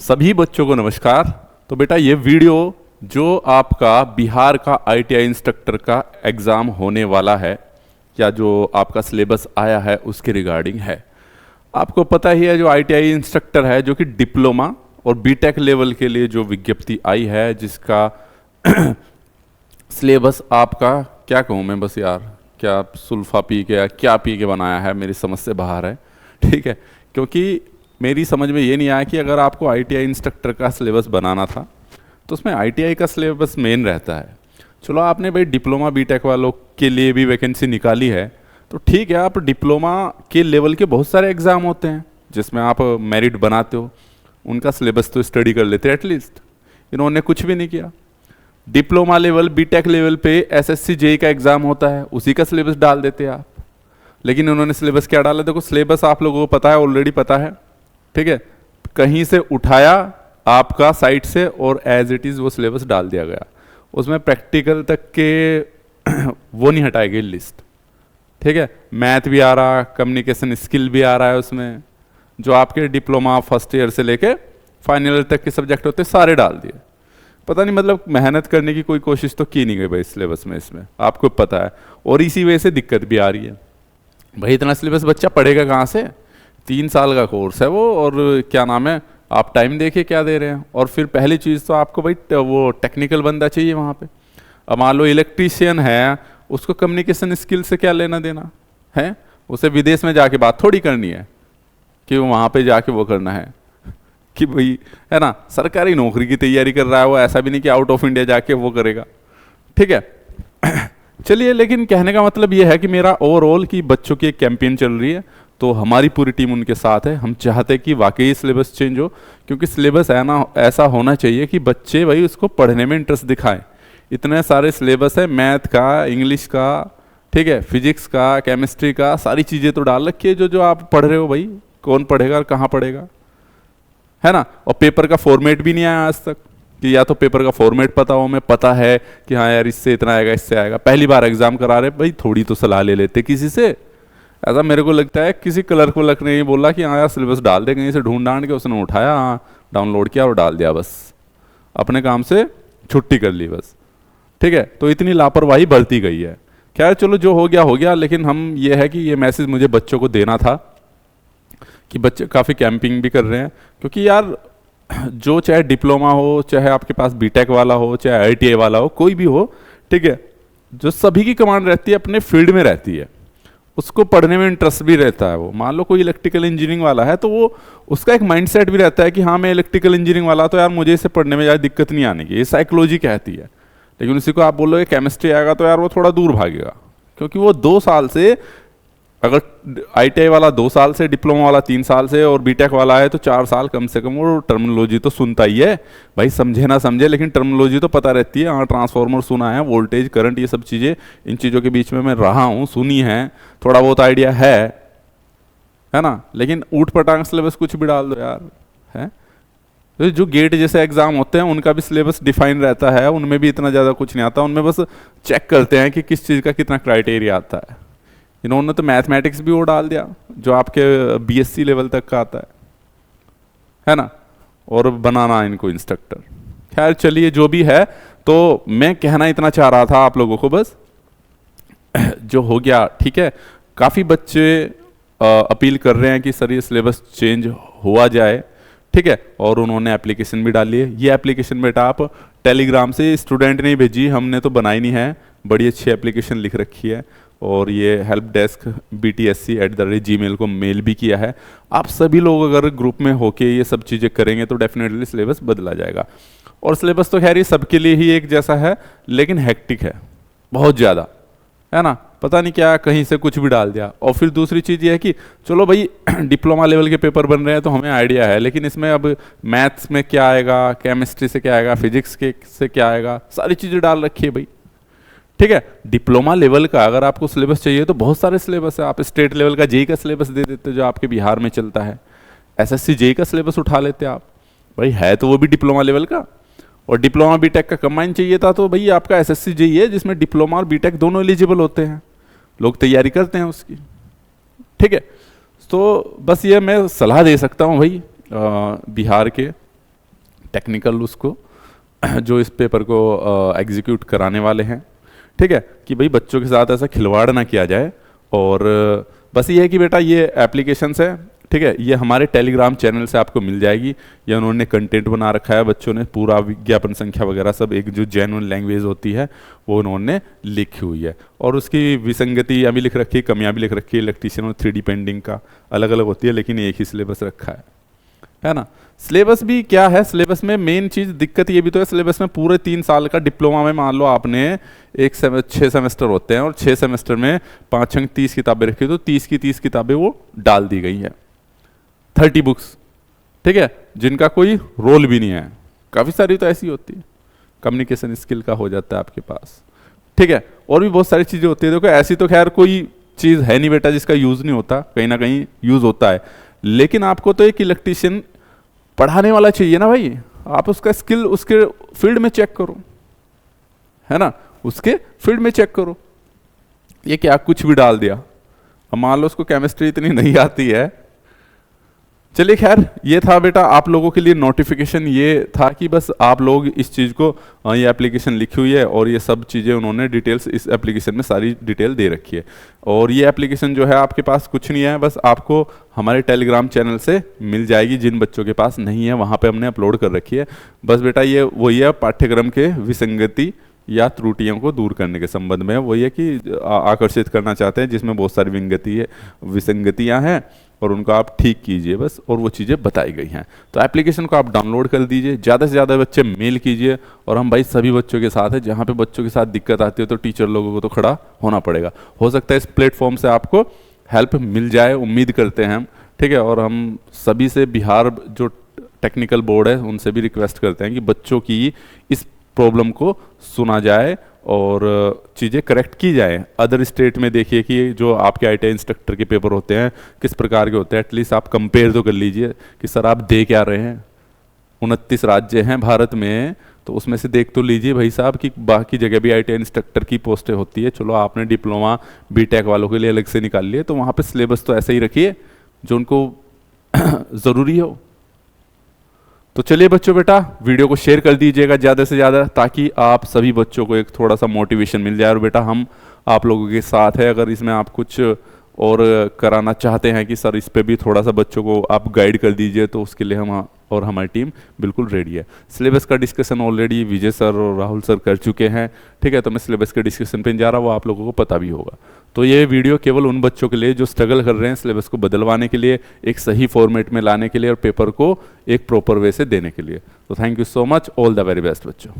सभी बच्चों को नमस्कार। तो बेटा ये वीडियो जो आपका बिहार का आईटीआई इंस्ट्रक्टर का एग्ज़ाम होने वाला है या जो आपका सिलेबस आया है उसके रिगार्डिंग है। आपको पता ही है जो आईटीआई इंस्ट्रक्टर है जो कि डिप्लोमा और बीटेक लेवल के लिए जो विज्ञप्ति आई है, जिसका सिलेबस आपका क्या कहूँ मैं, बस यार क्या सुल्फा पी के या क्या पी के बनाया है, मेरी समझ से बाहर है। ठीक है, क्योंकि मेरी समझ में ये नहीं आया कि अगर आपको आईटीआई इंस्ट्रक्टर का सिलेबस बनाना था तो उसमें आईटीआई का सिलेबस मेन रहता है। चलो आपने भाई डिप्लोमा बीटेक वालों के लिए भी वैकेंसी निकाली है तो ठीक है, आप डिप्लोमा के लेवल के बहुत सारे एग्ज़ाम होते हैं जिसमें आप मेरिट बनाते हो, उनका सिलेबस तो स्टडी कर लेते एटलीस्ट। इन्होंने कुछ भी नहीं किया। डिप्लोमा लेवल बीटेक लेवल पे एसएससी जेई का एग्ज़ाम होता है, उसी का सिलेबस डाल देते आप। लेकिन उन्होंने सिलेबस क्या डाला, देखो सिलेबस आप लोगों को पता है, ऑलरेडी पता है। ठीक है, कहीं से उठाया आपका साइट से और एज इट इज़ वो सिलेबस डाल दिया गया। उसमें प्रैक्टिकल तक के वो नहीं हटाई गई लिस्ट। ठीक है, मैथ भी आ रहा, कम्युनिकेशन स्किल भी आ रहा है उसमें, जो आपके डिप्लोमा फर्स्ट ईयर से लेके फाइनल ईयर तक के सब्जेक्ट होते सारे डाल दिए। पता नहीं मतलब मेहनत करने की कोई कोशिश तो की नहीं गई भाई सिलेबस में, इसमें आपको पता है। और इसी वजह से दिक्कत भी आ रही है भाई, इतना सिलेबस बच्चा पढ़ेगा कहाँ से। 3 साल का कोर्स है वो, और क्या नाम है, आप टाइम देखिए क्या दे रहे हैं। और फिर पहली चीज़ तो आपको भाई वो टेक्निकल बंदा चाहिए वहाँ पे। अब मान लो इलेक्ट्रीशियन है, उसको कम्युनिकेशन स्किल से क्या लेना देना है। उसे विदेश में जाके बात थोड़ी करनी है कि वहाँ पे जाके वो करना है कि भाई है ना, सरकारी नौकरी की तैयारी कर रहा है वो, ऐसा भी नहीं कि आउट ऑफ इंडिया जाके वो करेगा। ठीक है चलिए, लेकिन कहने का मतलब ये है कि मेरा ओवरऑल कि बच्चों की एक कैंपेन चल रही है तो हमारी पूरी टीम उनके साथ है। हम चाहते हैं कि वाकई सिलेबस चेंज हो, क्योंकि सिलेबस है ना ऐसा होना चाहिए कि बच्चे भाई उसको पढ़ने में इंटरेस्ट दिखाएं। इतने सारे सिलेबस है, मैथ का, इंग्लिश का, ठीक है, फिजिक्स का, केमिस्ट्री का, सारी चीज़ें तो डाल रखी है जो आप पढ़ रहे हो। भाई कौन पढ़ेगा और कहाँ पढ़ेगा, है ना। और पेपर का फॉर्मेट भी नहीं आया आज तक कि या तो पेपर का फॉर्मेट पता हो, हमें पता है कि हाँ यार इससे इतना आएगा, इससे आएगा। पहली बार एग्जाम करा रहे भाई, थोड़ी तो सलाह ले लेते किसी से। ऐसा मेरे को लगता है किसी क्लर्क वलर्क ने ये बोला कि हाँ यार सिलेबस डाल दे कहीं से, ढूंढ ढांड के उसने उठाया, हाँ डाउनलोड किया और डाल दिया, बस अपने काम से छुट्टी कर ली बस। ठीक है, तो इतनी लापरवाही बरती गई है। खैर चलो, जो हो गया हो गया। लेकिन हम ये है कि ये मैसेज मुझे बच्चों को देना था कि बच्चे काफ़ी कैंपिंग भी कर रहे हैं, क्योंकि यार जो चाहे डिप्लोमा हो, चाहे आपके पास बीटेक वाला हो, चाहे आईटीआई वाला हो, कोई भी हो, ठीक है, जो सभी की कमांड रहती है अपने फील्ड में रहती है, उसको पढ़ने में इंटरेस्ट भी रहता है। वो मान लो कोई इलेक्ट्रिकल इंजीनियरिंग वाला है तो वो उसका एक माइंडसेट भी रहता है कि हाँ मैं इलेक्ट्रिकल इंजीनियरिंग वाला, तो यार मुझे इसे पढ़ने में ज़्यादा दिक्कत नहीं आने की, ये साइकोलॉजी कहती है। लेकिन उसी को आप बोलोगे केमिस्ट्री आएगा तो यार वो थोड़ा दूर भागेगा, क्योंकि वो 2 साल से, अगर आईटीआई वाला 2 साल से, डिप्लोमा वाला 3 साल से और बीटेक वाला है तो 4 साल कम से कम वो टर्मिनोलॉजी तो सुनता ही है भाई। समझे ना समझे लेकिन टर्मिनोलॉजी तो पता रहती है। हाँ ट्रांसफार्मर सुना है, वोल्टेज करंट, ये सब चीज़ें, इन चीज़ों के बीच में मैं रहा हूँ, सुनी है, थोड़ा बहुत आइडिया है ना। लेकिन ऊट पटांग सिलेबस कुछ भी डाल दो यार, है। तो जो गेट जैसे एग्जाम होते हैं उनका भी सिलेबस डिफाइन रहता है, उनमें भी इतना ज़्यादा कुछ नहीं आता। उनमें बस चेक करते हैं कि किस चीज़ का कितना क्राइटेरिया आता है। इन्होंने तो मैथमेटिक्स भी वो डाल दिया जो आपके बीएससी लेवल तक का आता है ना, और बनाना इनको इंस्ट्रक्टर। खैर चलिए, जो भी है, तो मैं कहना इतना चाह रहा था आप लोगों को, बस जो हो गया ठीक है। काफ़ी बच्चे अपील कर रहे हैं कि सर ये सिलेबस चेंज हुआ जाए, ठीक है, और उन्होंने एप्लीकेशन भी डाली है। ये एप्लीकेशन बेटा आप टेलीग्राम से, स्टूडेंट ने भेजी, हमने तो बनाई नहीं है, बड़ी अच्छी एप्लीकेशन लिख रखी है। और ये हेल्प डेस्क btsc@gmail को मेल भी किया है। आप सभी लोग अगर ग्रुप में होके ये सब चीज़ें करेंगे तो डेफिनेटली सिलेबस बदला जाएगा। और सिलेबस तो खैर ये सबके लिए ही एक जैसा है, लेकिन हेक्टिक है बहुत ज़्यादा, है ना। पता नहीं क्या कहीं से कुछ भी डाल दिया। और फिर दूसरी चीज़ ये है कि चलो भाई डिप्लोमा लेवल के पेपर बन रहे हैं तो हमें आइडिया है, लेकिन इसमें अब मैथ्स में क्या आएगा, केमिस्ट्री से क्या आएगा, फिजिक्स के से क्या आएगा, सारी चीज़ें डाल रखी है भाई। ठीक है, डिप्लोमा लेवल का अगर आपको सिलेबस चाहिए तो बहुत सारे सिलेबस है। आप स्टेट लेवल का जेई का सिलेबस दे देते जो आपके बिहार में चलता है, एसएससी जेई का सिलेबस उठा लेते आप भाई, है तो वो भी डिप्लोमा लेवल का। और डिप्लोमा बीटेक का कंबाइन चाहिए था तो भाई आपका एसएससी जेई है जिसमें डिप्लोमा और बीटेक दोनों एलिजिबल होते हैं, लोग तैयारी करते हैं उसकी। ठीक है, तो बस ये मैं सलाह दे सकता हूँ भाई बिहार के टेक्निकल उसको जो इस पेपर को एग्जीक्यूट कराने वाले हैं, ठीक है, कि भाई बच्चों के साथ ऐसा खिलवाड़ ना किया जाए। और बस ये है कि बेटा ये एप्लीकेशंस है, ठीक है, ये हमारे टेलीग्राम चैनल से आपको मिल जाएगी। ये उन्होंने कंटेंट बना रखा है, बच्चों ने पूरा विज्ञापन संख्या वगैरह सब एक जो जेन्युइन लैंग्वेज होती है वो उन्होंने लिखी हुई है। और उसकी विसंगतियाँ भी लिख रखी है, कमियाँ भी लिख रखी है। इलेक्ट्रीशियन और 3D पेंटिंग का अलग अलग होती है, लेकिन एक ही सिलेबस रखा है ना। सिलेबस भी क्या है, सिलेबस में मेन चीज़ दिक्कत ये भी तो है, सिलेबस में पूरे 3 साल का डिप्लोमा में मान लो आपने 6 सेमेस्टर होते हैं और 6 सेमेस्टर में 5 अंक 30 किताबें रखी, तो 30 की 30 किताबें वो डाल दी गई हैं, 30 बुक्स, ठीक है, जिनका कोई रोल भी नहीं है। काफ़ी सारी तो ऐसी होती है, कम्युनिकेशन स्किल का हो जाता है आपके पास, ठीक है, और भी बहुत सारी चीज़ें होती है। देखो ऐसी तो खैर कोई चीज़ है नहीं बेटा जिसका यूज़ नहीं होता, कहीं ना कहीं यूज़ होता है, लेकिन आपको तो एक इलेक्ट्रीशियन पढ़ाने वाला चाहिए ना भाई। आप उसका स्किल उसके फील्ड में चेक करो, है ना, उसके फील्ड में चेक करो। ये क्या कुछ भी डाल दिया, अब मान लो उसको केमिस्ट्री इतनी नहीं आती है। चलिए खैर, ये था बेटा आप लोगों के लिए नोटिफिकेशन, ये था कि बस आप लोग इस चीज़ को, ये एप्लीकेशन लिखी हुई है और ये सब चीज़ें उन्होंने डिटेल्स इस एप्लीकेशन में सारी डिटेल दे रखी है। और ये एप्लीकेशन जो है आपके पास कुछ नहीं है, बस आपको हमारे टेलीग्राम चैनल से मिल जाएगी। जिन बच्चों के पास नहीं है वहाँ पे हमने अपलोड कर रखी है। बस बेटा ये वही है, पाठ्यक्रम के विसंगति या त्रुटियों को दूर करने के संबंध में वही है कि आकर्षित करना चाहते हैं जिसमें बहुत सारी विसंगतियाँ हैं और उनको आप ठीक कीजिए बस, और वो चीज़ें बताई गई हैं। तो एप्लीकेशन को आप डाउनलोड कर दीजिए, ज़्यादा से ज़्यादा बच्चे मेल कीजिए, और हम भाई सभी बच्चों के साथ हैं। जहाँ पे बच्चों के साथ दिक्कत आती है तो टीचर लोगों को तो खड़ा होना पड़ेगा। हो सकता है इस प्लेटफॉर्म से आपको हेल्प मिल जाए, उम्मीद करते हैं हम, ठीक है। और हम सभी से, बिहार जो टेक्निकल बोर्ड है उनसे भी रिक्वेस्ट करते हैं कि बच्चों की इस प्रॉब्लम को सुना जाए और चीज़ें करेक्ट की जाए। अदर स्टेट में देखिए कि जो आपके ITI इंस्ट्रक्टर के पेपर होते हैं किस प्रकार के होते हैं, एटलीस्ट आप कंपेयर तो कर लीजिए कि सर आप दे क्या रहे हैं। 29 राज्य हैं भारत में, तो उसमें से देख तो लीजिए भाई साहब कि बाकी जगह भी ITI इंस्ट्रक्टर की पोस्टें होती है। चलो आपने डिप्लोमा BTech वालों के लिए अलग से निकाल लिए, तो वहाँ पर सिलेबस तो ऐसा ही रखिए जो उनको ज़रूरी हो। तो चलिए बच्चों, बेटा वीडियो को शेयर कर दीजिएगा ज़्यादा से ज़्यादा, ताकि आप सभी बच्चों को एक थोड़ा सा मोटिवेशन मिल जाए। और बेटा हम आप लोगों के साथ है, अगर इसमें आप कुछ और कराना चाहते हैं कि सर इस पे भी थोड़ा सा बच्चों को आप गाइड कर दीजिए, तो उसके लिए हम और हमारी टीम बिल्कुल रेडी है। सिलेबस का डिस्कशन ऑलरेडी विजय सर और राहुल सर कर चुके हैं, ठीक है, तो मैं सिलेबस के डिस्कशन पे नहीं जा रहा, वो आप लोगों को पता भी होगा। तो ये वीडियो केवल उन बच्चों के लिए जो स्ट्रगल कर रहे हैं सिलेबस को बदलवाने के लिए, एक सही फॉर्मेट में लाने के लिए और पेपर को एक प्रॉपर वे से देने के लिए। तो thank you so much, all the very best बच्चों।